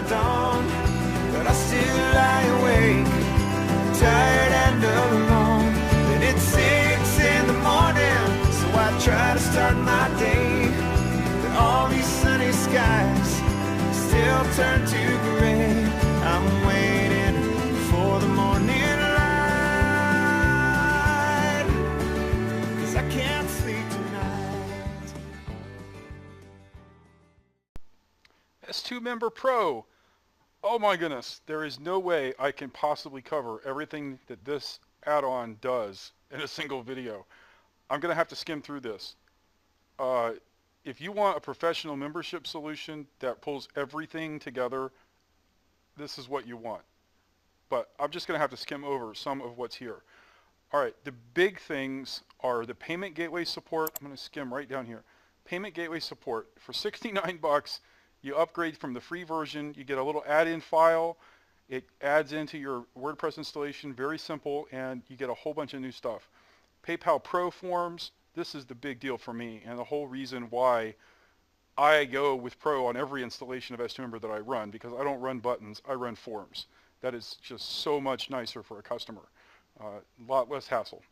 the dawn, but I still lie awake, tired and alone. Then it's 6 in the morning, so I try to start my day. But all these sunny skies still turn to gray. I'm waiting for the morning light, 'cause I can't sleep tonight. S2Member Pro. Oh my goodness, there is no way I can possibly cover everything that this add-on does in a single video. I'm going to have to skim through this. If you want a professional membership solution that pulls everything together, this is what you want. But I'm just going to have to skim over some of what's here. All right, the big things are the payment gateway support. I'm going to skim right down here. Payment gateway support. For 69 bucks, you upgrade from the free version. You get a little add-in file. It adds into your WordPress installation, very simple, and you get a whole bunch of new stuff. PayPal Pro forms. This is the big deal for me, and the whole reason why I go with Pro on every installation of S2Member that I run, because I don't run buttons, I run forms. That is just so much nicer for a customer. A lot less hassle.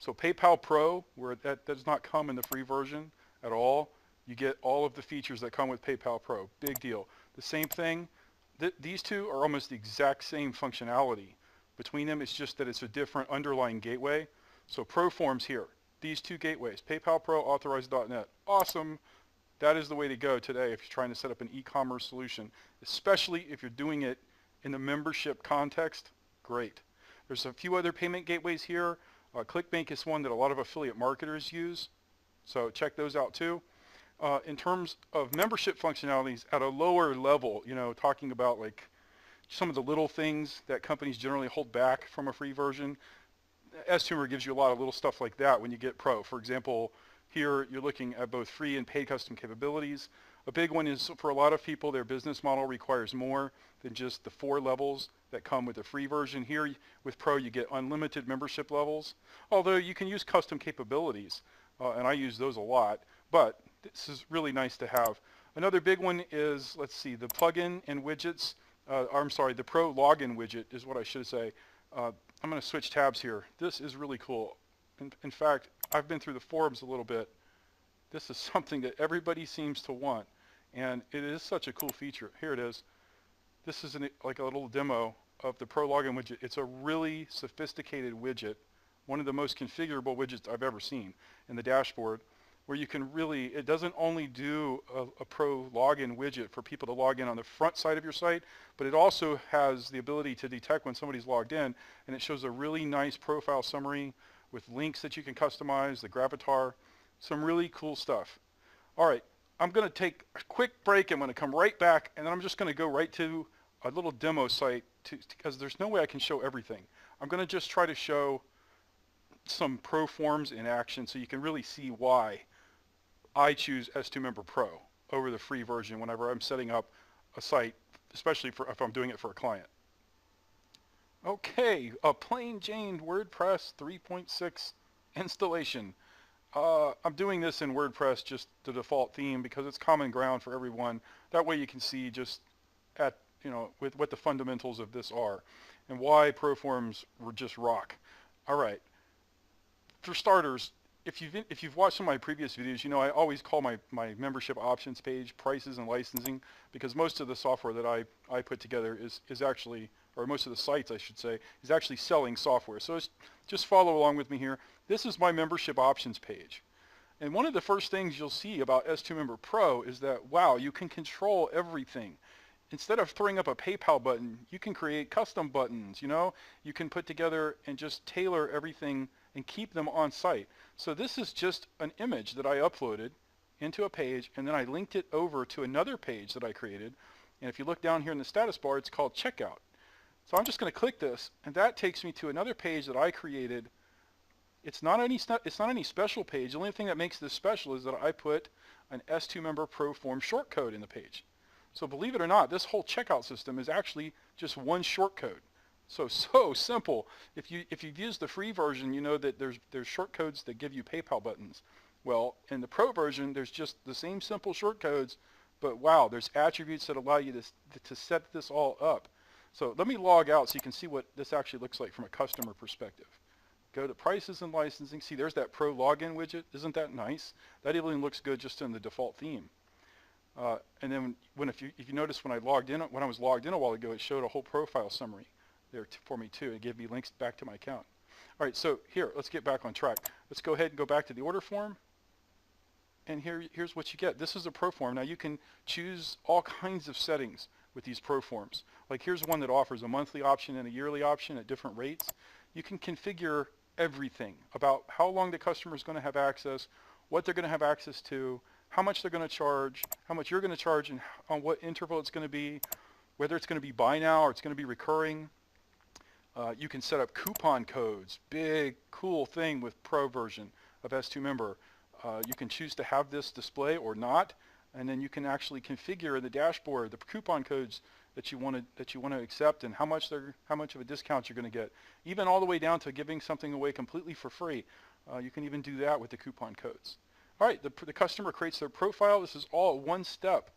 So PayPal Pro, where that does not come in the free version at all, you get all of the features that come with PayPal Pro. Big deal. The same thing, these two are almost the exact same functionality. Between them, it's just that it's a different underlying gateway. So Pro forms here. These two gateways, PayPal Pro, Authorize.net. Awesome. That is the way to go today if you're trying to set up an e-commerce solution, especially if you're doing it in the membership context. Great. There's a few other payment gateways here. ClickBank is one that a lot of affiliate marketers use, so check those out too. In terms of membership functionalities at a lower level, you know, talking about like some of the little things that companies generally hold back from a free version, S2Member gives you a lot of little stuff like that when you get Pro. For example, here you're looking at both free and paid custom capabilities. A big one is for a lot of people, their business model requires more than just the 4 levels that come with the free version. Here with Pro, you get unlimited membership levels, although you can use custom capabilities, and I use those a lot, but this is really nice to have. Another big one is, let's see, the plugin and widgets. I'm sorry, the Pro login widget is what I should say. I'm going to switch tabs here. This is really cool. In fact, I've been through the forums a little bit. This is something that everybody seems to want, and it is such a cool feature. Here it is. This is like a little demo of the Pro login widget. It's a really sophisticated widget, one of the most configurable widgets I've ever seen in the dashboard, where you can really, it doesn't only do a Pro login widget for people to log in on the front side of your site, but it also has the ability to detect when somebody's logged in, and it shows a really nice profile summary with links that you can customize, the gravatar, some really cool stuff. All right, I'm going to take a quick break. I'm going to come right back, and then I'm just going to go right to a little demo site because there's no way I can show everything. I'm going to just try to show some Pro forms in action so you can really see why I choose S2Member Pro over the free version whenever I'm setting up a site, especially if I'm doing it for a client. Okay, a plain Jane WordPress 3.6 installation. I'm doing this in WordPress, just the default theme, because it's common ground for everyone. That way you can see just at, you know, with what the fundamentals of this are and why Pro forms just rock. All right, for starters, if you've watched some of my previous videos, you know I always call my membership options page prices and licensing, because most of the software that I put together is actually, or most of the sites I should say, is actually selling software. So just follow along with me here. This is my membership options page. And one of the first things you'll see about S2Member Pro is that, wow, you can control everything. Instead of throwing up a PayPal button, you can create custom buttons, you know? You can put together and just tailor everything and keep them on site. So this is just an image that I uploaded into a page, and then I linked it over to another page that I created. And if you look down here in the status bar, it's called Checkout. So I'm just going to click this, and that takes me to another page that I created. It's not any special page. The only thing that makes this special is that I put an S2Member Pro form shortcode in the page. So believe it or not, this whole checkout system is actually just one shortcode. So simple. If you've used the free version, you know that there's shortcodes that give you PayPal buttons. Well, in the Pro version, there's just the same simple shortcodes, But wow, there's attributes that allow you to set this all up. So let me log out so you can see what this actually looks like from a customer perspective. Go to prices and licensing. See, there's that pro login widget. Isn't that nice? That even looks good just in the default theme. And then if you notice when I was logged in a while ago, it showed a whole profile summary there for me too. It gave me links back to my account. All right, so here, let's get back on track. Let's go ahead and go back to the order form. And here's what you get. This is a pro form. Now you can choose all kinds of settings with these pro forms. Like here's one that offers a monthly option and a yearly option at different rates. You can configure everything about how long the customer is going to have access, what they're going to have access to, how much they're going to charge, how much you're going to charge, and on what interval it's going to be, whether it's going to be buy now or it's going to be recurring. You can set up coupon codes, big cool thing with Pro version of s2Member. You can choose to have this display or not, and then you can actually configure in the dashboard the coupon codes that you want to accept and how much of a discount you're going to get, even all the way down to giving something away completely for free. You can even do that with the coupon codes. All right, the customer creates their profile. This is all one step.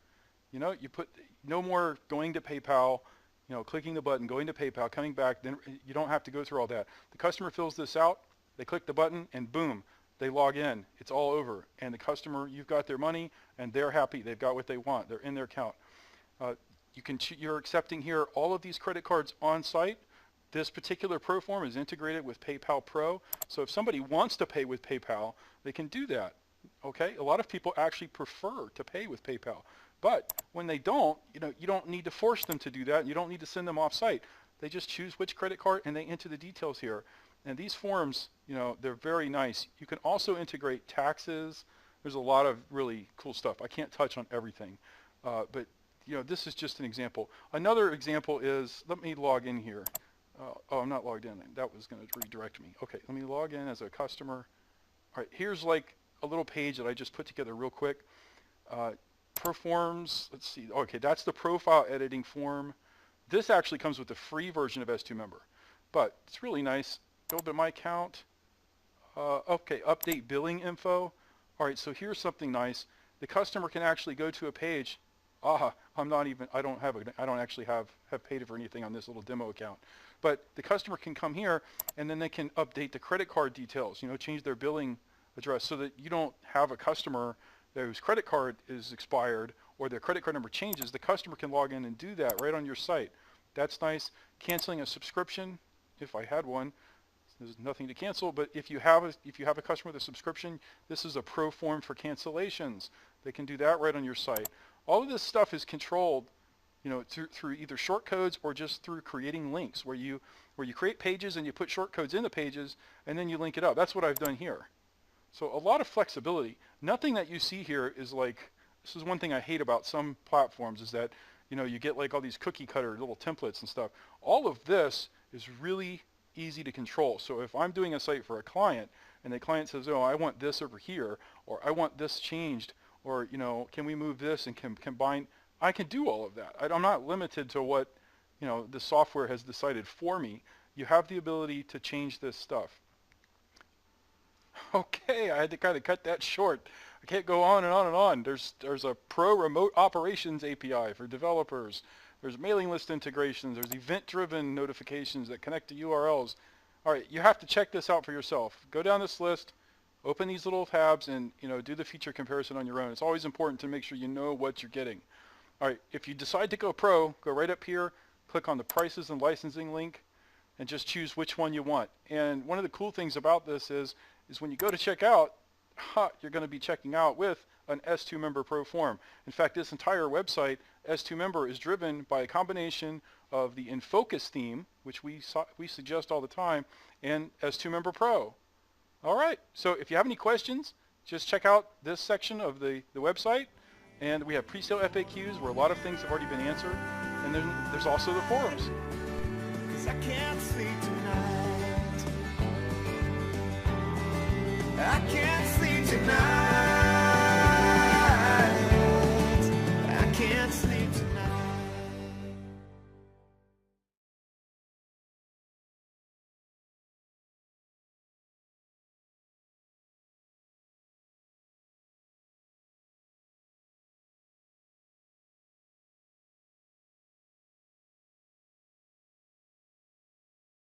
You know, you put no more going to PayPal, you know, clicking the button, going to PayPal, coming back. Then you don't have to go through all that. The customer fills this out. They click the button, and boom, they log in. It's all over. And the customer, you've got their money, and they're happy. They've got what they want. They're in their account. You're accepting here all of these credit cards on site. This particular pro form is integrated with PayPal Pro. So if somebody wants to pay with PayPal, they can do that. Okay, a lot of people actually prefer to pay with PayPal, but when they don't, you don't need to force them to do that. You don't need to send them off site. They just choose which credit card and they enter the details here. And these forms, they're very nice. You can also integrate taxes. There's a lot of really cool stuff. I can't touch on everything, but this is just an example. Another example is, let me log in here. Oh, I'm not logged in. That was going to redirect me. Okay, let me log in as a customer. All right, here's like a little page that I just put together real quick. Pro forms, let's see. Okay, that's the profile editing form. This actually comes with the free version of s2Member, but it's really nice. Go to my account. Okay, update billing info. All right, so here's something nice. The customer can actually go to a page. I don't actually have paid for anything on this little demo account. But the customer can come here and then they can update the credit card details, change their billing address so that you don't have a customer whose credit card is expired or their credit card number changes. The customer can log in and do that right on your site. That's nice. Canceling a subscription, if I had one, there's nothing to cancel, but if you have a customer with a subscription, this is a pro form for cancellations. They can do that right on your site. All of this stuff is controlled, through either short codes or just through creating links where you create pages and you put short codes in the pages and then you link it up. That's what I've done here. So a lot of flexibility. Nothing that you see here is like, this is one thing I hate about some platforms is that, you get like all these cookie cutter little templates and stuff. All of this is really easy to control. So if I'm doing a site for a client and the client says, oh, I want this over here, or I want this changed, or, can we move this and combine, I can do all of that. I'm not limited to what, the software has decided for me. You have the ability to change this stuff. Okay, I had to kind of cut that short. I can't go on and on and on. There's a Pro Remote Operations API for developers. There's mailing list integrations. There's event-driven notifications that connect to URLs. All right, you have to check this out for yourself. Go down this list, open these little tabs, and do the feature comparison on your own. It's always important to make sure you know what you're getting. All right, if you decide to go Pro, go right up here, click on the prices and licensing link, and just choose which one you want. And one of the cool things about this is when you go to check out, you're going to be checking out with an s2Member Pro form. In fact, this entire website, s2Member, is driven by a combination of the InFocus theme, which we suggest all the time, and s2Member Pro. All right, so if you have any questions, just check out this section of the website, and we have pre-sale FAQs where a lot of things have already been answered, and then there's also the forums. 'Cause I can't sleep tonight. I can't sleep tonight.